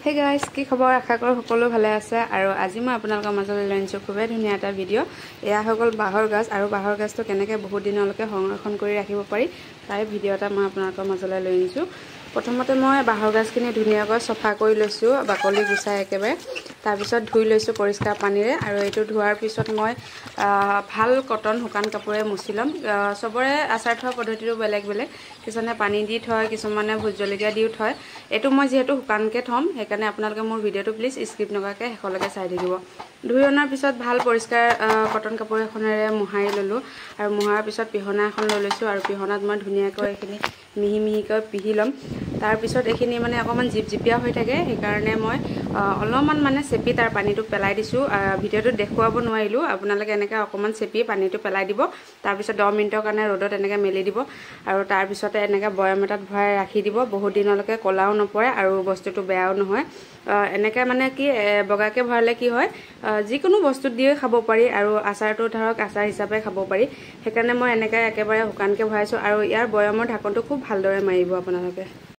Hey guys, কি খবৰ আশা কৰো সকলো ভালে আছে আৰু আজি মই আপোনালোকৰ মাজলৈ লৈ আনিছো খুবেই ধুনীয়া এটা ভিডিঅ' এয়া হগল বাহৰ গাছ আৰু বাহৰ গাছটো কেনেকৈ বহুত দিনলৈকে সংৰক্ষণ কৰি ৰাখিব পাৰি তাই ভিডিঅ' এটা মই আপোনালোকৰ মাজলৈ লৈ আনিছো প্ৰথমতে মই বাহৰ গাছখিনি ধুনীয়াকৈ সফা কৰি লৈছো বাকলি গুছাই একেবাৰে তাৰ পিছত ধুই লৈছো পৰিষ্কাৰ পানীৰে আৰু এটো ধোৱাৰ পিছত মই ভাল কটন শুকান কাপোৰে মুছি লম সবৰে আচাৰ থোৱা পদ্ধতিটো বেলেগ বেলেগ কিছুমানে পানী দি থয় কিছুমানে ভোট জলকীয়া দিও থয় এটো মই যেহেতু শুকানকে থম সেইকাৰণে আপোনালোকে মোৰ ভিডিঅ'টো প্লিজ স্কিপ নকৰাকৈ শেষলৈকে চাই থাকিব ধুই অনাৰ পিছত ভাল পৰিষ্কাৰ কটন কাপোৰ এখনেৰে মোহাৰি ললো আৰু মোহাৰ পিছত পিহনা এখন লৈ লৈছো আৰু পিহনাত মই ধুনীয়াকৈ এখিনি মিহি মিহিকৈ পিহি লম তাৰ পিছত এখিনি মানে অকমান জিপজিপিয়া হৈ থাকে সেইকাৰণে মই অলপমান মানে চেপি তাৰ পানীটো পেলাই দিছো ভিডিঅ'টো দেখুৱাব নোৱাৰিলো আপোনালোকে এনেকা অকমান চেপি পানীটো পেলাই দিব তাৰ পিছত 10 মিনিটৰ কাৰণে ৰ'দত এনেকা মেলি দিব আৰু তাৰ পিছতে এনেকা বয়াম এটাত ভৰাই ৰাখি দিব বহুত দিনলৈকে কলাও নপৰে আৰু বস্তুটো বেয়াও নহয় এনেকা মানে কি বগাকে ভৰালে কি হয় যিকোনো বস্তু দিয়ে খাব পাৰি আৰু আচাৰটো ধৰক আচাৰ হিচাপে খাব পাৰি সেইকাৰণে মই এনেকা একেবাৰে শুকানকে ভৰাইছো আৰু ইয়াৰ বয়ামৰ ঢাকনটো খুব ভালদৰে মাৰিব আপোনালোকে